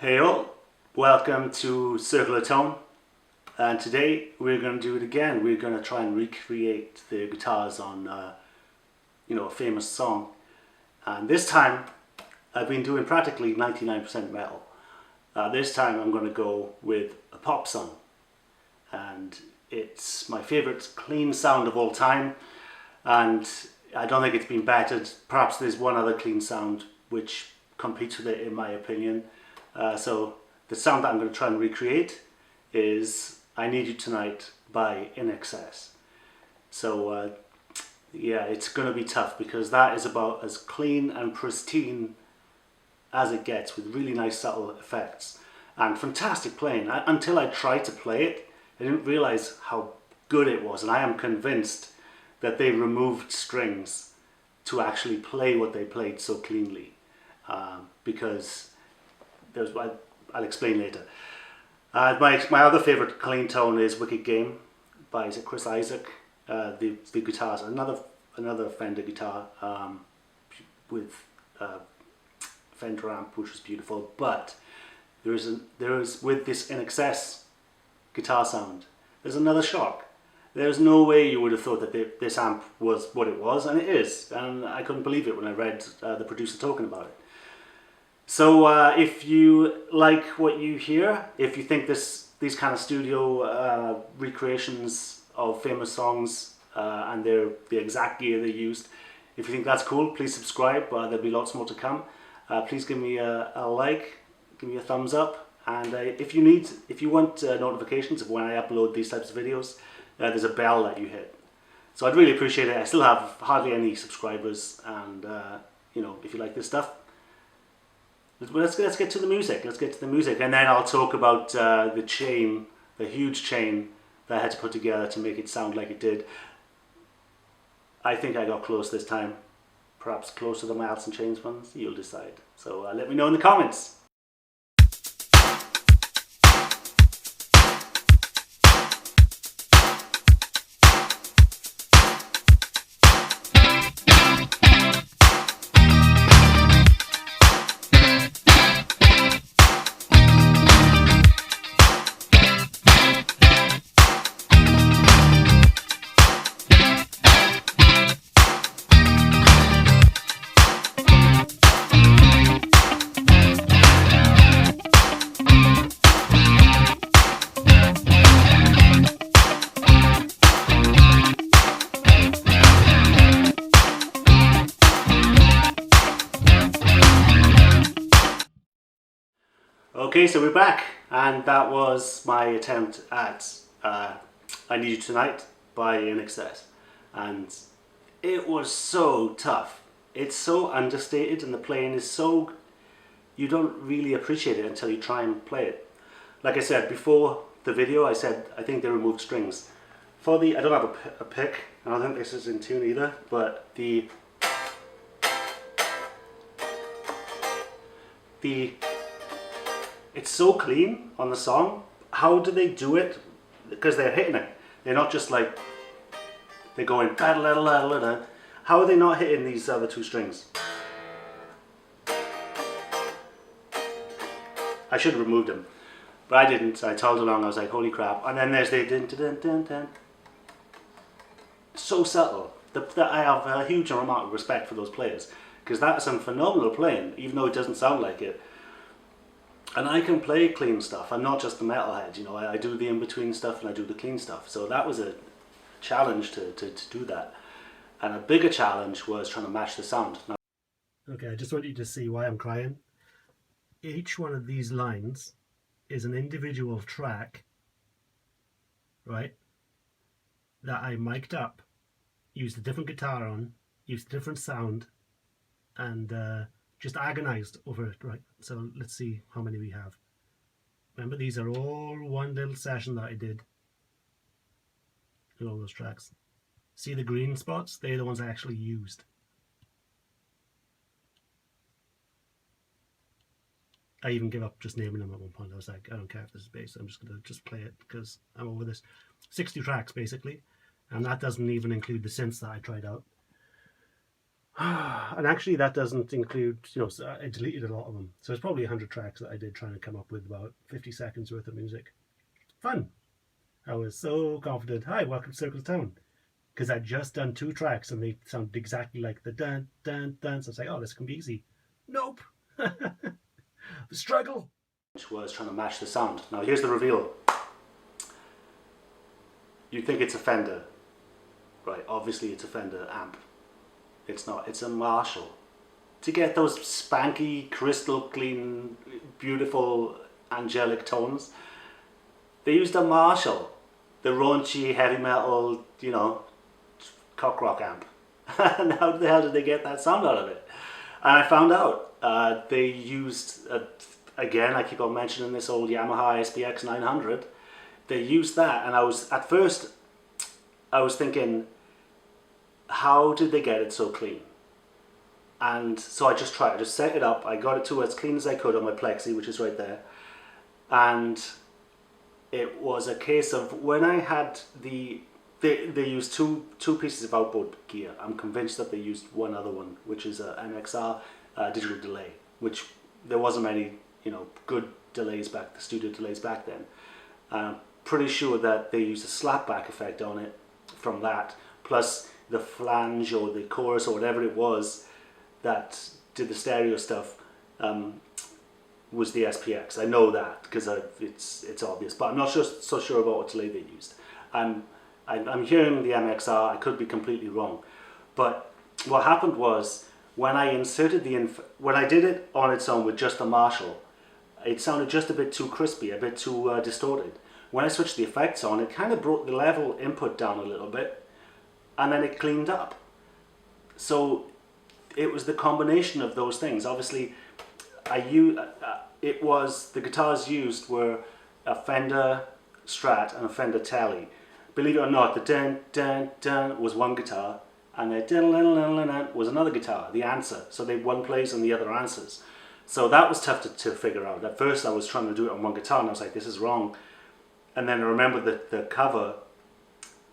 Hey all, welcome to Circular Tone, and today we're going to do it again. We're going to try and recreate the guitars on a famous song, and this time I've been doing practically 99% metal. This time I'm going to go with a pop song, and it's my favourite clean sound of all time, and I don't think it's been bettered. Perhaps there's one other clean sound which competes with it in my opinion. So the sound that I'm going to try and recreate is I Need You Tonight by INXS. So yeah, it's going to be tough because that is about as clean and pristine as it gets, with really nice subtle effects and fantastic playing. Until I tried to play it, I didn't realize how good it was, and I am convinced that they removed strings to actually play what they played so cleanly, because I'll explain later. My other favourite clean tone is Wicked Game by Chris Isaac. The guitars, another Fender guitar with Fender amp, which was beautiful. But there is with this INXS guitar sound, there's another shock. There's no way you would have thought that this amp was what it was, and it is. And I couldn't believe it when I read the producer talking about it. So if you like what you hear, if you think these kind of studio recreations of famous songs and the exact gear they used, if you think that's cool, please subscribe. There'll be lots more to come. Please give me a like, give me a thumbs up, and if you want notifications of when I upload these types of videos, there's a bell that you hit. So I'd really appreciate it. I still have hardly any subscribers, and if you like this stuff, let's get to the music. Let's get to the music, and then I'll talk about the huge chain that I had to put together to make it sound like it did. I think I got close this time, perhaps closer than my Alice in Chains ones. You'll decide. So let me know in the comments. Okay, so we're back, and that was my attempt at I Need You Tonight by INXS, and it was so tough. It's so understated, and the playing is so, you don't really appreciate it until you try and play it. Like I said before the video, I said I think they removed strings. I don't have a pick, I don't think this is in tune either, but it's so clean on the song. How do they do it? Because they're hitting it. They're not just like, they're going da da da da da. How are they not hitting these other two strings? I should have removed them, but I didn't. I told along, I was like, holy crap. And then there's the dun dun dun dun. So subtle. I have a huge amount of respect for those players, because that is some phenomenal playing, even though it doesn't sound like it. And I can play clean stuff. I'm not just the metalhead, I do the in-between stuff and I do the clean stuff. So that was a challenge to do that. And a bigger challenge was trying to match the sound. Now, okay, I just want you to see why I'm crying. Each one of these lines is an individual track, right, that I mic'd up, used a different guitar on, used a different sound, and just agonized over it, right? So let's see how many we have. Remember, these are all one little session that I did in all those tracks. See the green spots? They're the ones I actually used. I even give up just naming them at one point. I was like, I don't care if this is bass, I'm just gonna play it because I'm over this. 60 tracks basically, and that doesn't even include the synths that I tried out. And actually that doesn't include, so I deleted a lot of them. So it's probably 100 tracks that I did trying to come up with about 50 seconds worth of music. Fun. I was so confident. Hi, welcome to Circle Town. Because I'd just done 2 tracks and they sounded exactly like the dun dun dun. So I was like, oh, this can be easy. Nope. The struggle. Which was trying to match the sound. Now here's the reveal. You think it's a Fender. Right, obviously it's a Fender amp. It's not, it's a Marshall. To get those spanky, crystal clean, beautiful, angelic tones, they used a Marshall. The raunchy, heavy metal, cock rock amp. And how the hell did they get that sound out of it? And I found out they used, again, I keep on mentioning this old Yamaha Dx900. They used that, and at first I was thinking, how did they get it so clean? And so I just tried, I just set it up, I got it to as clean as I could on my plexi, which is right there. And it was a case of when I had they used two pieces of outboard gear. I'm convinced that they used one other one, which is an XR digital delay, which there wasn't many good delays the studio delays back then. I'm pretty sure that they used a slapback effect on it from that, plus the flange or the chorus or whatever it was that did the stereo stuff was the SPX. I know that because it's obvious, but I'm not so sure about what delay they used. I'm hearing the MXR. I could be completely wrong, but what happened was when I inserted when I did it on its own with just a Marshall, it sounded just a bit too crispy, a bit too distorted. When I switched the effects on, it kind of brought the level input down a little bit, and then it cleaned up. So it was the combination of those things. Obviously, the guitars used were a Fender Strat and a Fender Tele. Believe it or not, the dun dun dun was one guitar, and the dun dun dun dun was another guitar, the answer. So one plays and the other answers. So that was tough to figure out. At first I was trying to do it on one guitar and I was like, this is wrong. And then I remembered the cover,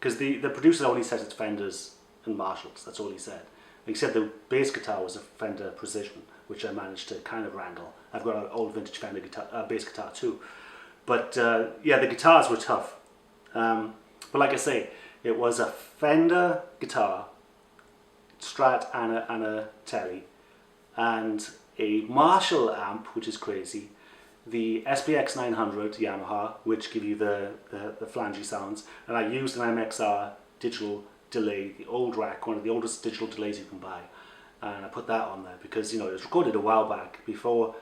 because the producer only says it's Fenders and Marshalls, that's all he said. He said the bass guitar was a Fender Precision, which I managed to kind of wrangle. I've got an old vintage Fender bass guitar too. But yeah, the guitars were tough. But like I say, it was a Fender guitar, Strat and a Tele, and a Marshall amp, which is crazy, the SPX 900 Yamaha, which give you the flangey sounds, and I used an MXR digital delay, the old rack, one of the oldest digital delays you can buy, and I put that on there because it was recorded a while back, before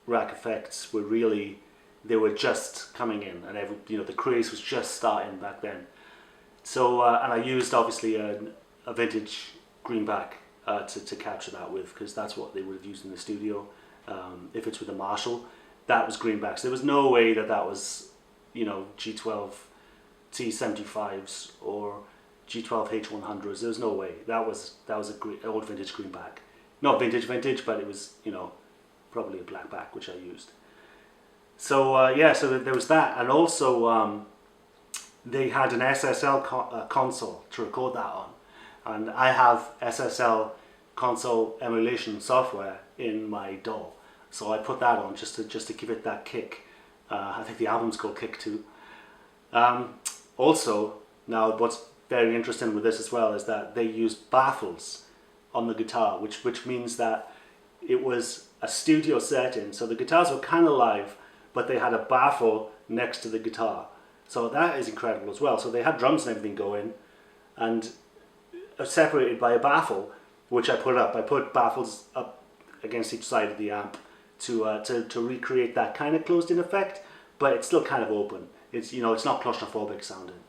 rack effects were really, they were just coming in, and the craze was just starting back then. So and I used obviously a vintage greenback to capture that with, because that's what they would have used in the studio. If it's with a Marshall, that was greenbacks. There was no way that was G12 T75s or G12 H100s. There was no way. That was a old vintage greenback. Not vintage, but it was probably a black back, which I used. So yeah, so there was that, and also they had an Ssl console to record that on, and I have Ssl Console Emulation software in my DAW, so I put that on just to give it that kick. I think the album's called Kick too. Also, now what's very interesting with this as well is that they used baffles on the guitar, which means that it was a studio setting, so the guitars were kind of live, but they had a baffle next to the guitar. So that is incredible as well. So they had drums and everything going, and separated by a baffle, which I put up. I put baffles up against each side of the amp to recreate that kind of closed-in effect, but it's still kind of open. It's it's not claustrophobic sounding.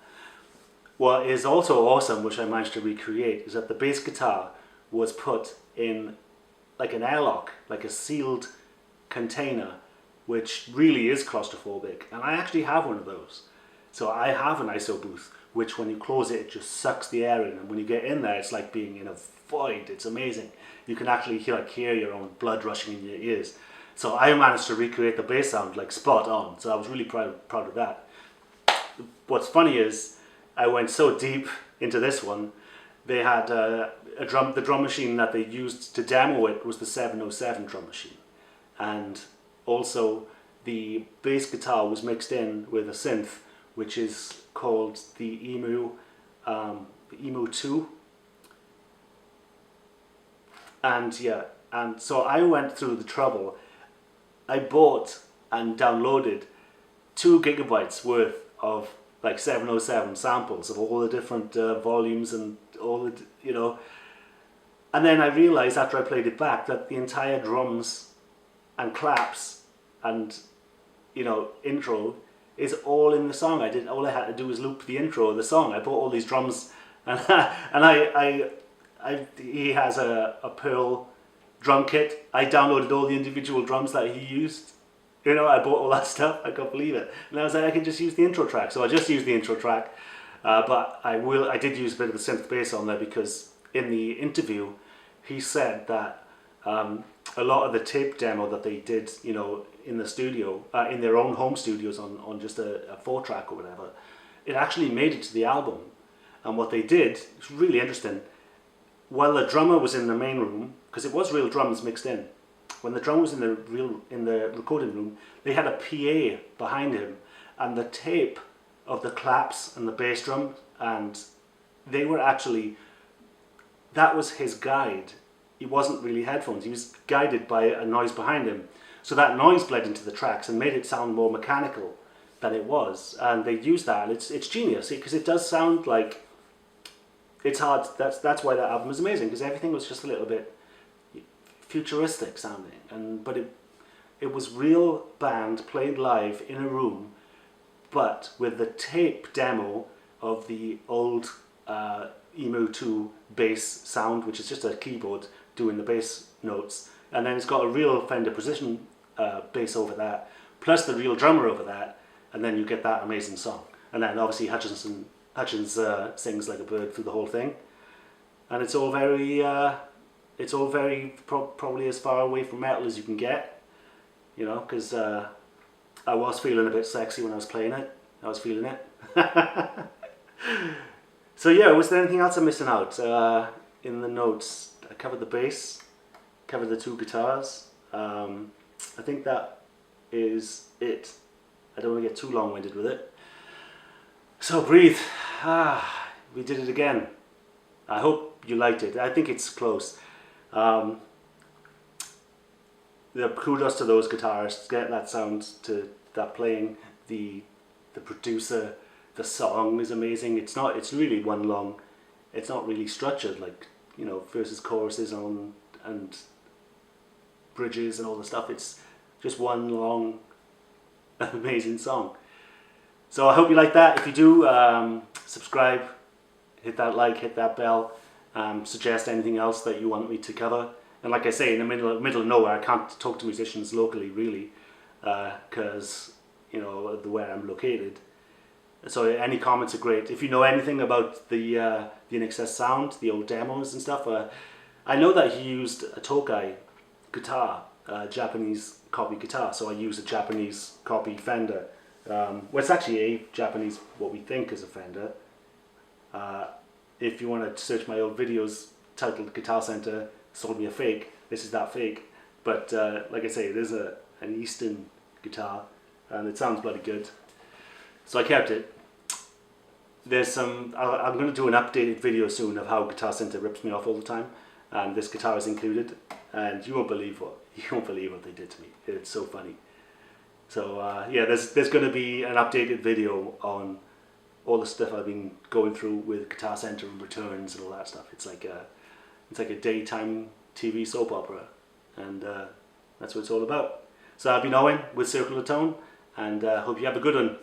What is also awesome, which I managed to recreate, is that the bass guitar was put in like an airlock, like a sealed container, which really is claustrophobic, and I actually have one of those. So I have an ISO booth, which when you close it, it just sucks the air in, and when you get in there, it's like being in a void. It's amazing. You can actually hear your own blood rushing in your ears. So I managed to recreate the bass sound like spot on, so I was really proud of that. What's funny is I went so deep into this one they had the drum machine that they used to demo it was the 707 drum machine, and also the bass guitar was mixed in with a synth, which is called the Emu 2. And yeah, and so I went through the trouble. I bought and downloaded 2 gigabytes worth of like 707 samples of all the different volumes and all the, you know. And then I realized after I played it back that the entire drums and claps and, you know, intro is all in the song. All I had to do was loop the intro of the song. I bought all these drums, and he has a Pearl drum kit. I downloaded all the individual drums that he used. You know, I bought all that stuff. I couldn't believe it. And I was like, I can just use the intro track. So I just used the intro track, but I did use a bit of the synth bass on there, because in the interview he said that a lot of the tape demo that they did, you know, in the studio, in their own home studios on just a 4-track or whatever, it actually made it to the album. And what they did, it's really interesting, while the drummer was in the main room, because it was real drums mixed in, when the drummer was in the recording room, they had a PA behind him, and the tape of the claps and the bass drum, and they were actually, that was his guide. It wasn't really headphones, he was guided by a noise behind him. So that noise bled into the tracks and made it sound more mechanical than it was. And they used that, and it's genius, because it does sound like, it's hard, that's why that album is amazing, because everything was just a little bit futuristic sounding, but it was real band played live in a room, but with the tape demo of the old Emu 2 bass sound, which is just a keyboard doing the bass notes, and then it's got a real Fender Precision bass over that, plus the real drummer over that, and then you get that amazing song. And then obviously Hutchins sings like a bird through the whole thing, and it's all very probably as far away from metal as you can get, you know, because I was feeling a bit sexy when I was playing it. I was feeling it. So yeah, was there anything else I'm missing out in the notes? I covered the bass, covered the 2 guitars. I think that is it. I don't want to get too long-winded with it. So breathe. We did it again. I hope you liked it. I think it's close. The kudos to those guitarists, getting that sound to that playing, the producer, the song is amazing. It's really one long, it's not really structured like, you know, verses, choruses and bridges and all the stuff. It's just one long amazing song. So I hope you like that. If you do, subscribe, hit that like, hit that bell. Suggest anything else that you want me to cover. And like I say, in the middle of nowhere, I can't talk to musicians locally really, because you know where I'm located. So any comments are great. If you know anything about the INXS sound, the old demos and stuff, I know that he used a Tokai guitar, Japanese copy guitar. So I use a Japanese copy Fender. Well, it's actually a Japanese, what we think is a Fender. If you want to search my old videos titled Guitar Center sold me a fake, this is that fake. But like I say, it is an Eastern guitar, and it sounds bloody good. So I kept it. There's some, I'm going to do an updated video soon of how Guitar Center rips me off all the time, and this guitar is included, and you won't believe what they did to me. It's so funny. So yeah, there's going to be an updated video on all the stuff I've been going through with Guitar Center and returns and all that stuff. It's like a daytime TV soap opera, and that's what it's all about. So I've been Owen with Circular Tone, and hope you have a good one.